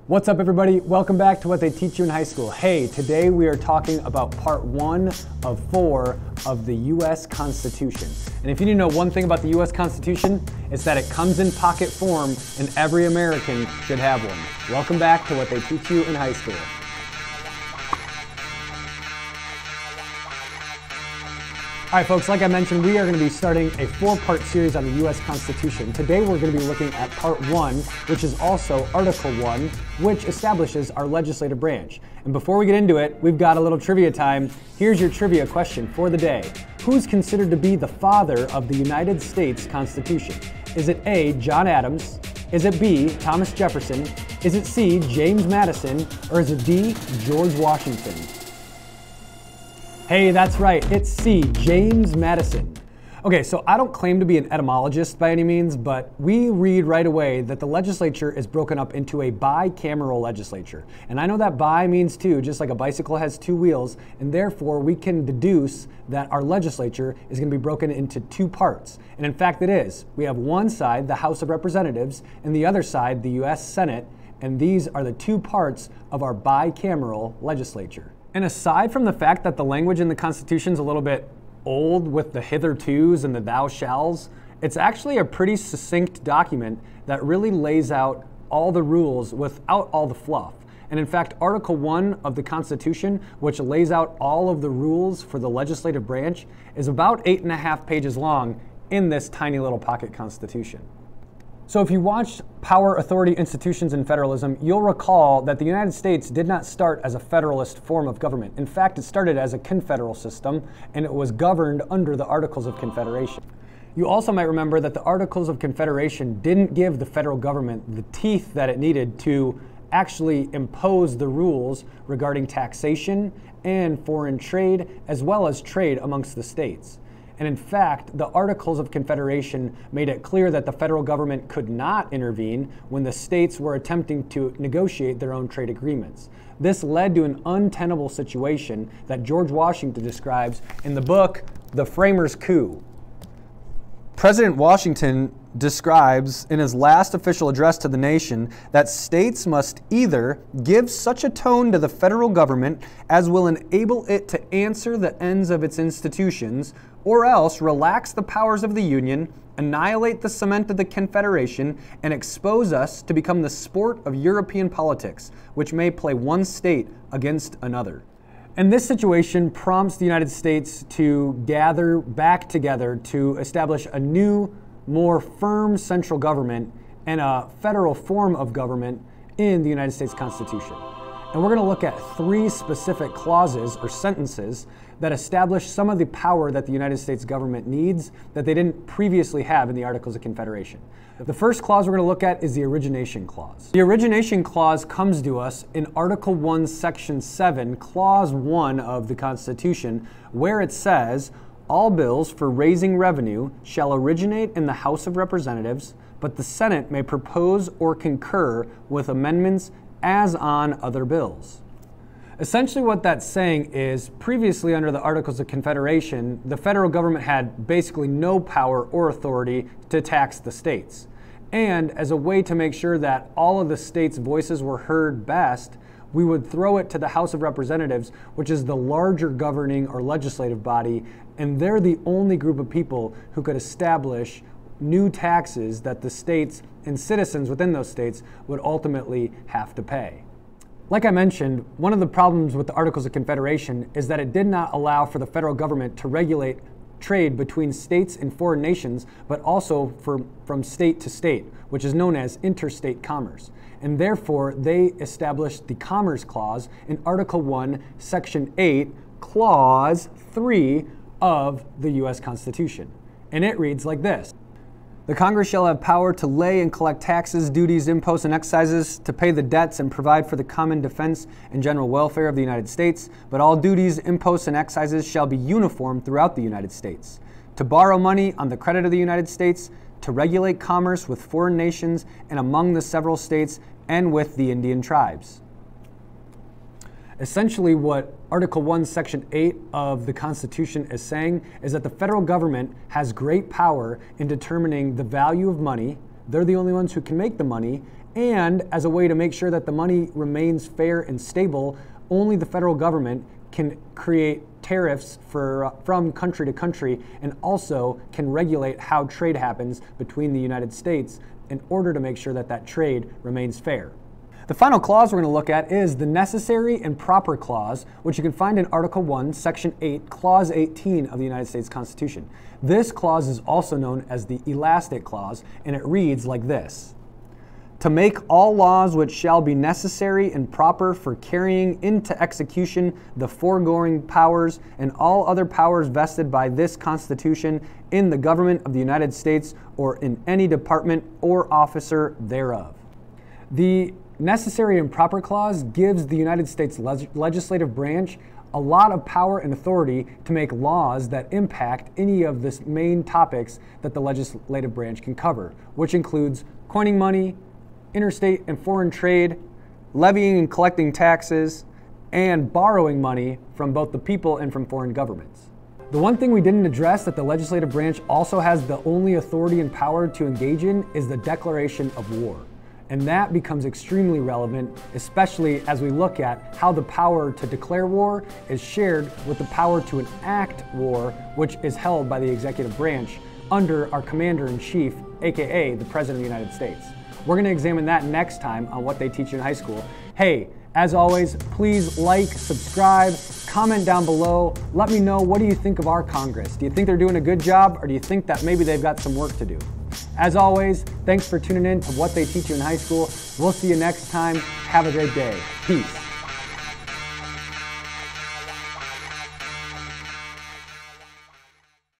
What's up, everybody? Welcome back to What They Teach You in High School. Hey, today we are talking about part 1 of 4 of the U.S. Constitution. And if you need to know one thing about the U.S. Constitution, it's that it comes in pocket form and every American should have one. Welcome back to What They Teach You in High School. All right, folks, like I mentioned, we are going to be starting a 4-part series on the U.S. Constitution. Today we're going to be looking at part 1, which is also Article 1, which establishes our legislative branch. And before we get into it, we've got a little trivia time. Here's your trivia question for the day. Who's considered to be the father of the United States Constitution? Is it A, John Adams? Is it B, Thomas Jefferson? Is it C, James Madison? Or is it D, George Washington? Hey, that's right, it's C, James Madison. Okay, so I don't claim to be an etymologist by any means, but we read right away that the legislature is broken up into a bicameral legislature. And I know that bi means two, just like a bicycle has 2 wheels, and therefore we can deduce that our legislature is going to be broken into 2 parts. And in fact it is. We have one side, the House of Representatives, and the other side, the U.S. Senate, and these are the 2 parts of our bicameral legislature. And aside from the fact that the language in the Constitution is a little bit old with the hithertos and the thou shalls, it's actually a pretty succinct document that really lays out all the rules without all the fluff. And in fact, Article 1 of the Constitution, which lays out all of the rules for the legislative branch, is about 8.5 pages long in this tiny little pocket Constitution. So if you watched Power, Authority, Institutions, and Federalism, you'll recall that the United States did not start as a federalist form of government. In fact, it started as a confederal system, and it was governed under the Articles of Confederation. You also might remember that the Articles of Confederation didn't give the federal government the teeth that it needed to actually impose the rules regarding taxation and foreign trade, as well as trade amongst the states. And in fact, the Articles of Confederation made it clear that the federal government could not intervene when the states were attempting to negotiate their own trade agreements. This led to an untenable situation that George Washington describes in the book, The Framers' Coup. President Washington describes in his last official address to the nation that states must either give such a tone to the federal government as will enable it to answer the ends of its institutions, or else relax the powers of the Union, annihilate the cement of the Confederation, and expose us to become the sport of European politics, which may play one state against another. And this situation prompts the United States to gather back together to establish a new, more firm central government and a federal form of government in the United States Constitution. And we're going to look at 3 specific clauses or sentences that establish some of the power that the United States government needs that they didn't previously have in the Articles of Confederation. The first clause we're going to look at is the Origination Clause. The Origination Clause comes to us in Article 1, Section 7, Clause 1 of the Constitution, where it says, "All bills for raising revenue shall originate in the House of Representatives, but the Senate may propose or concur with amendments as on other bills." Essentially what that's saying is, previously under the Articles of Confederation, the federal government had basically no power or authority to tax the states. And as a way to make sure that all of the states' voices were heard best, we would throw it to the House of Representatives, which is the larger governing or legislative body, and they're the only group of people who could establish new taxes that the states and citizens within those states would ultimately have to pay. Like I mentioned, one of the problems with the Articles of Confederation is that it did not allow for the federal government to regulate trade between states and foreign nations, but also from state to state, which is known as interstate commerce. And therefore, they established the Commerce Clause in Article 1, Section 8, Clause 3 of the U.S. Constitution. And it reads like this. "The Congress shall have power to lay and collect taxes, duties, imposts, and excises, to pay the debts and provide for the common defense and general welfare of the United States, but all duties, imposts, and excises shall be uniform throughout the United States. To borrow money on the credit of the United States, to regulate commerce with foreign nations and among the several states and with the Indian tribes." Essentially what Article 1, Section 8 of the Constitution is saying is that the federal government has great power in determining the value of money. They're the only ones who can make the money, And as a way to make sure that the money remains fair and stable, only the federal government can create tariffs from country to country, and also can regulate how trade happens between the United States in order to make sure that that trade remains fair. The final clause we're going to look at is the necessary and proper clause, which you can find in Article 1, Section 8, Clause 18 of the United States Constitution. This clause is also known as the elastic clause, and it reads like this: to make all laws which shall be necessary and proper for carrying into execution the foregoing powers and all other powers vested by this Constitution in the government of the United States or in any department or officer thereof. The necessary and proper clause gives the United States legislative branch a lot of power and authority to make laws that impact any of the main topics that the legislative branch can cover, which includes coining money, interstate and foreign trade, levying and collecting taxes, and borrowing money from both the people and from foreign governments. The one thing we didn't address that the legislative branch also has the only authority and power to engage in is the declaration of war. And that becomes extremely relevant, especially as we look at how the power to declare war is shared with the power to enact war, which is held by the executive branch under our commander-in-chief, aka the President of the United States. We're going to examine that next time on What They Teach You in High School. Hey, as always, please like, subscribe, comment down below. Let me know, what do you think of our Congress? Do you think they're doing a good job, or do you think that maybe they've got some work to do? As always, thanks for tuning in to What They Teach You in High School. We'll see you next time. Have a great day. Peace.